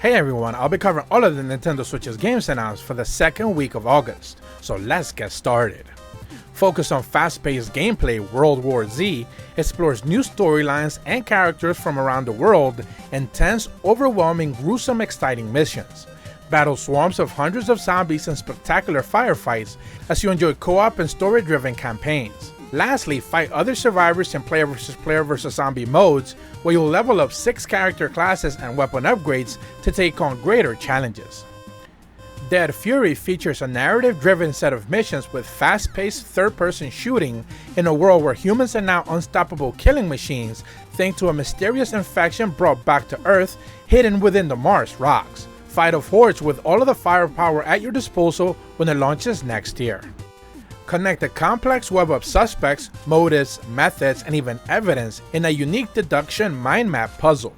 Hey everyone, I'll be covering all of the Nintendo Switch's games announced for the second week of August, so let's get started. Focused on fast-paced gameplay, World War Z explores new storylines and characters from around the world, intense, overwhelming, gruesome, exciting missions. Battle swarms of hundreds of zombies and spectacular firefights as you enjoy co-op and story-driven campaigns. Lastly, fight other survivors in player vs zombie modes, where you'll level up 6 character classes and weapon upgrades to take on greater challenges. Dead Fury features a narrative-driven set of missions with fast-paced third-person shooting in a world where humans are now unstoppable killing machines thanks to a mysterious infection brought back to Earth hidden within the Mars rocks. Fight off hordes with all of the firepower at your disposal when it launches next year. Connect a complex web of suspects, motives, methods, and even evidence in a unique deduction mind map puzzle.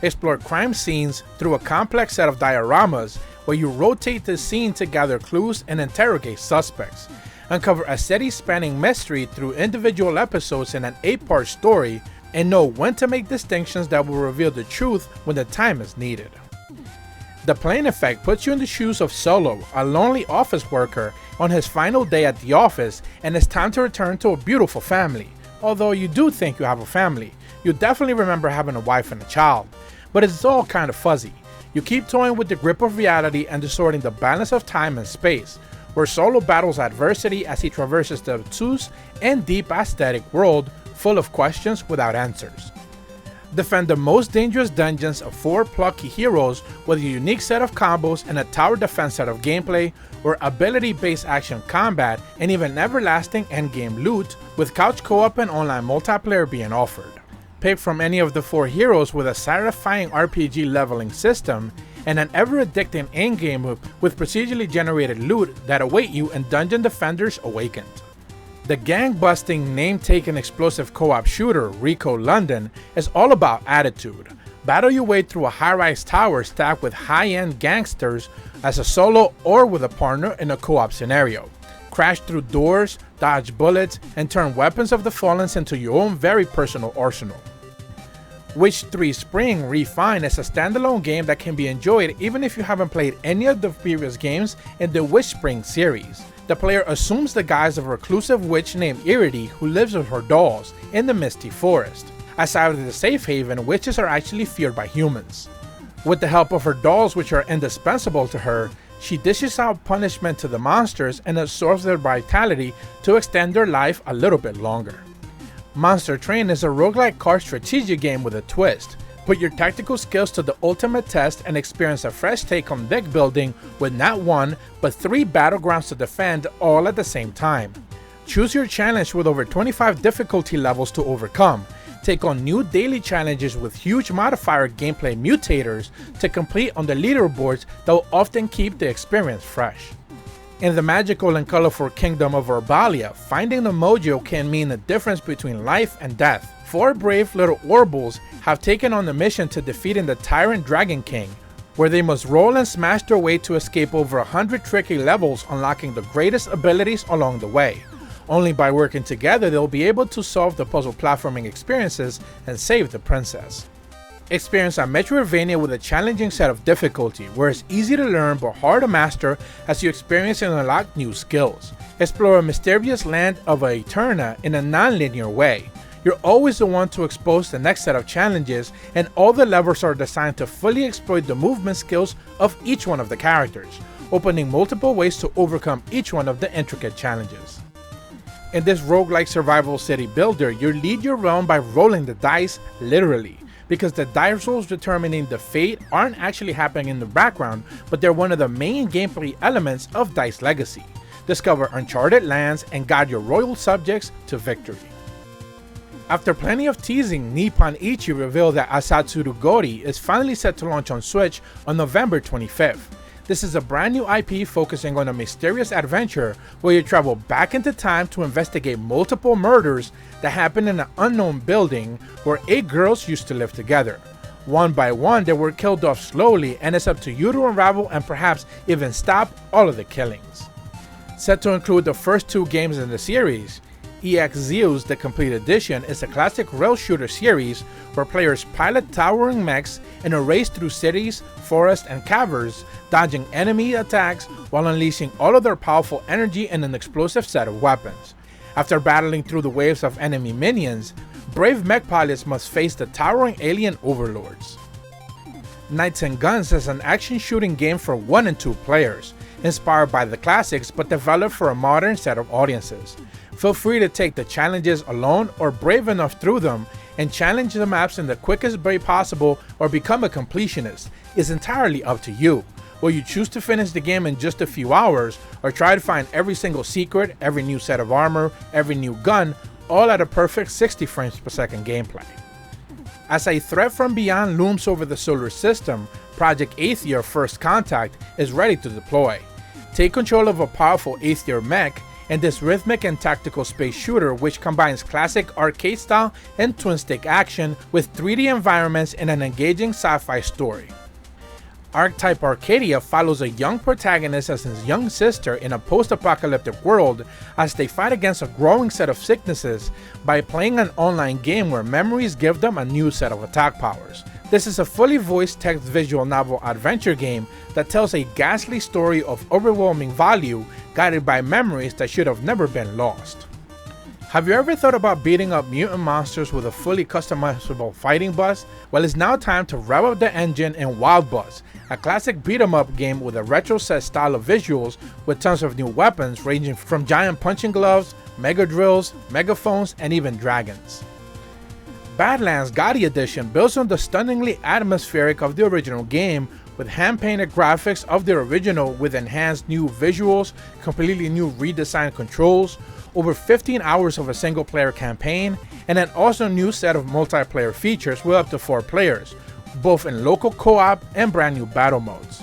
Explore crime scenes through a complex set of dioramas where you rotate the scene to gather clues and interrogate suspects. Uncover a city-spanning mystery through individual episodes in an 8-part story, and know when to make distinctions that will reveal the truth when the time is needed. The Plane Effect puts you in the shoes of Solo, a lonely office worker on his final day at the office, and it's time to return to a beautiful family. Although you do think you have a family, you definitely remember having a wife and a child, but it's all kind of fuzzy. You keep toying with the grip of reality and distorting the balance of time and space, where Solo battles adversity as he traverses the obtuse and deep aesthetic world full of questions without answers. Defend the most dangerous dungeons of 4 plucky heroes with a unique set of combos and a tower defense set of gameplay, or ability-based action combat and even everlasting endgame loot, with couch co-op and online multiplayer being offered. Pick from any of the 4 heroes with a satisfying RPG leveling system and an ever-addicting endgame loop with procedurally generated loot that await you in Dungeon Defenders Awakened. The gang-busting, name-taking explosive co-op shooter, RICO London, is all about attitude. Battle your way through a high-rise tower stacked with high-end gangsters as a solo or with a partner in a co-op scenario. Crash through doors, dodge bullets, and turn weapons of the fallen into your own very personal arsenal. Witch 3 Spring Refined is a standalone game that can be enjoyed even if you haven't played any of the previous games in the Witch Spring series. The player assumes the guise of a reclusive witch named Iridi who lives with her dolls in the Misty Forest. Aside of the safe haven, witches are actually feared by humans. With the help of her dolls, which are indispensable to her, she dishes out punishment to the monsters and absorbs their vitality to extend their life a little bit longer. Monster Train is a roguelike card strategy game with a twist. Put your tactical skills to the ultimate test and experience a fresh take on deck building with not 1, but 3 battlegrounds to defend all at the same time. Choose your challenge with over 25 difficulty levels to overcome. Take on new daily challenges with huge modifier gameplay mutators to complete on the leaderboards that will often keep the experience fresh. In the magical and colorful kingdom of Orbalia, finding the mojo can mean the difference between life and death. 4 brave little Orbles have taken on the mission to defeating the Tyrant Dragon King, where they must roll and smash their way to escape over 100 tricky levels, unlocking the greatest abilities along the way. Only by working together they'll be able to solve the puzzle platforming experiences and save the princess. Experience a Metroidvania with a challenging set of difficulty, where it's easy to learn but hard to master as you experience and unlock new skills. Explore a mysterious land of Aeterna in a non-linear way. You're always the one to expose the next set of challenges, and all the levers are designed to fully exploit the movement skills of each one of the characters, opening multiple ways to overcome each one of the intricate challenges. In this roguelike survival city builder, you lead your realm by rolling the dice, literally, because the dice rolls determining the fate aren't actually happening in the background, but they're one of the main gameplay elements of Dice Legacy. Discover uncharted lands and guide your royal subjects to victory. After plenty of teasing, Nippon Ichi revealed that Asatsugutori is finally set to launch on Switch on November 25th. This is a brand new IP focusing on a mysterious adventure where you travel back into time to investigate multiple murders that happen in an unknown building where 8 girls used to live together. One by one, they were killed off slowly, and it's up to you to unravel and perhaps even stop all of the killings. Set to include the first 2 games in the series, ExZeus The Complete Edition is a classic rail shooter series where players pilot towering mechs in a race through cities, forests, and caverns, dodging enemy attacks while unleashing all of their powerful energy in an explosive set of weapons. After battling through the waves of enemy minions, brave mech pilots must face the towering alien overlords. Knights and Guns is an action shooting game for 1 and 2 players, inspired by the classics but developed for a modern set of audiences. Feel free to take the challenges alone or brave enough through them and challenge the maps in the quickest way possible or become a completionist. It's entirely up to you. Will you choose to finish the game in just a few hours or try to find every single secret, every new set of armor, every new gun, all at a perfect 60 frames per second gameplay? As a threat from beyond looms over the solar system, Project Aether First Contact is ready to deploy. Take control of a powerful Aether mech and this rhythmic and tactical space shooter which combines classic arcade style and twin stick action with 3D environments and an engaging sci-fi story. Archetype Arcadia follows a young protagonist as his young sister in a post-apocalyptic world as they fight against a growing set of sicknesses by playing an online game where memories give them a new set of attack powers. This is a fully voiced text visual novel adventure game that tells a ghastly story of overwhelming value guided by memories that should have never been lost. Have you ever thought about beating up mutant monsters with a fully customizable fighting bus? Well, it's now time to rev up the engine in Wild Buzz, a classic beat-em-up game with a retro-set style of visuals with tons of new weapons ranging from giant punching gloves, mega drills, megaphones, and even dragons. Badlands GOTY Edition builds on the stunningly atmospheric of the original game with hand-painted graphics of the original with enhanced new visuals, completely new redesigned controls, over 15 hours of a single-player campaign, and an awesome new set of multiplayer features with up to 4 players, both in local co-op and brand new battle modes.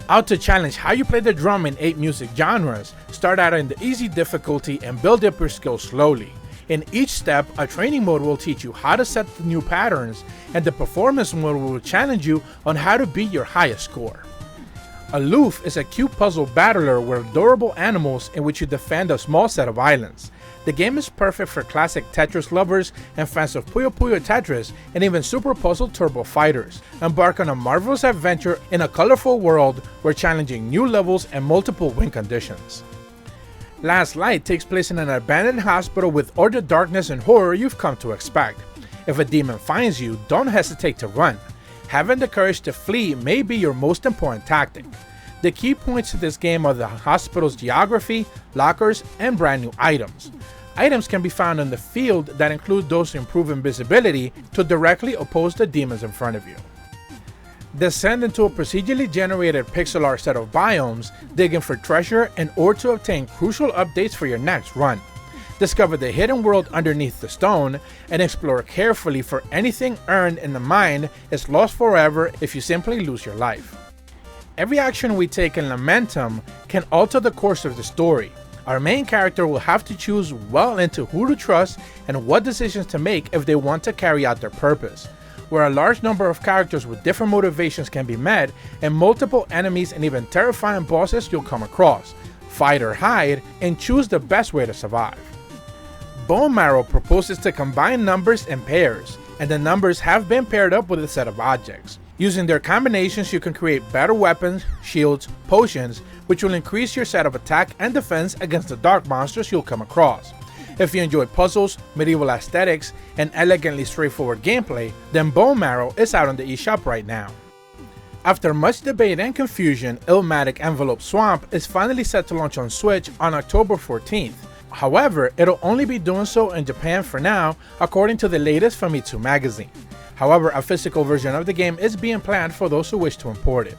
Out to challenge how you play the drum in 8 music genres, start out in the easy difficulty and build up your skills slowly. In each step, a training mode will teach you how to set the new patterns, and the performance mode will challenge you on how to beat your highest score. Aloof is a cute puzzle battler with adorable animals in which you defend a small set of islands. The game is perfect for classic Tetris lovers and fans of Puyo Puyo Tetris and even Super Puzzle Turbo fighters. Embark on a marvelous adventure in a colorful world where challenging new levels and multiple win conditions. Last Light takes place in an abandoned hospital with all the darkness and horror you've come to expect. If a demon finds you, don't hesitate to run. Having the courage to flee may be your most important tactic. The key points to this game are the hospital's geography, lockers, and brand new items. Items can be found in the field that include those to improve invisibility to directly oppose the demons in front of you. Descend into a procedurally generated pixel art set of biomes, digging for treasure in order to obtain crucial updates for your next run. Discover the hidden world underneath the stone, and explore carefully for anything earned in the mine is lost forever if you simply lose your life. Every action we take in Lamentum can alter the course of the story. Our main character will have to choose well into who to trust and what decisions to make if they want to carry out their purpose. Where a large number of characters with different motivations can be met, and multiple enemies and even terrifying bosses you'll come across. Fight or hide, and choose the best way to survive. Bone Marrow proposes to combine numbers in pairs, and the numbers have been paired up with a set of objects. Using their combinations, you can create better weapons, shields, potions, which will increase your set of attack and defense against the dark monsters you'll come across. If you enjoy puzzles, medieval aesthetics, and elegantly straightforward gameplay, then Bone Marrow is out on the eShop right now. After much debate and confusion, Illmatic Envelope Swamp is finally set to launch on Switch on October 14th. However, it'll only be doing so in Japan for now, according to the latest Famitsu magazine. However, a physical version of the game is being planned for those who wish to import it.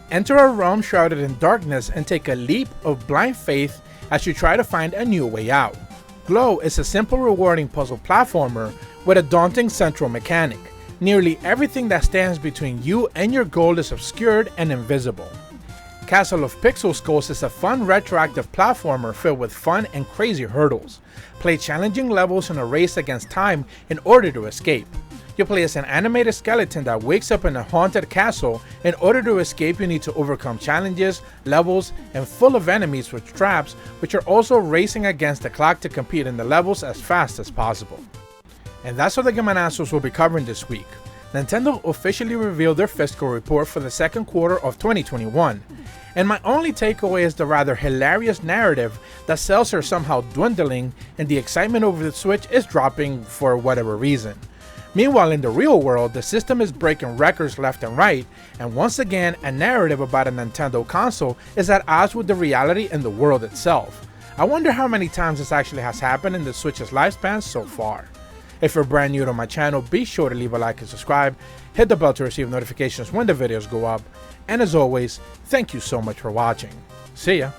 Enter a realm shrouded in darkness and take a leap of blind faith as you try to find a new way out. GLO is a simple, rewarding puzzle platformer with a daunting central mechanic. Nearly everything that stands between you and your goal is obscured and invisible. Castle of Pixel Skulls is a fun retroactive platformer filled with fun and crazy hurdles. Play challenging levels in a race against time in order to escape. You play as an animated skeleton that wakes up in a haunted castle. In order to escape, you need to overcome challenges, levels, and full of enemies with traps, which are also racing against the clock to compete in the levels as fast as possible. And that's all the game announcements we'll be covering this week. Nintendo officially revealed their fiscal report for the second quarter of 2021. And my only takeaway is the rather hilarious narrative that sales are somehow dwindling and the excitement over the Switch is dropping for whatever reason. Meanwhile, in the real world, the system is breaking records left and right, and once again, a narrative about a Nintendo console is at odds with the reality in the world itself. I wonder how many times this actually has happened in the Switch's lifespan so far. If you're brand new to my channel, be sure to leave a like and subscribe, hit the bell to receive notifications when the videos go up, and as always, thank you so much for watching. See ya!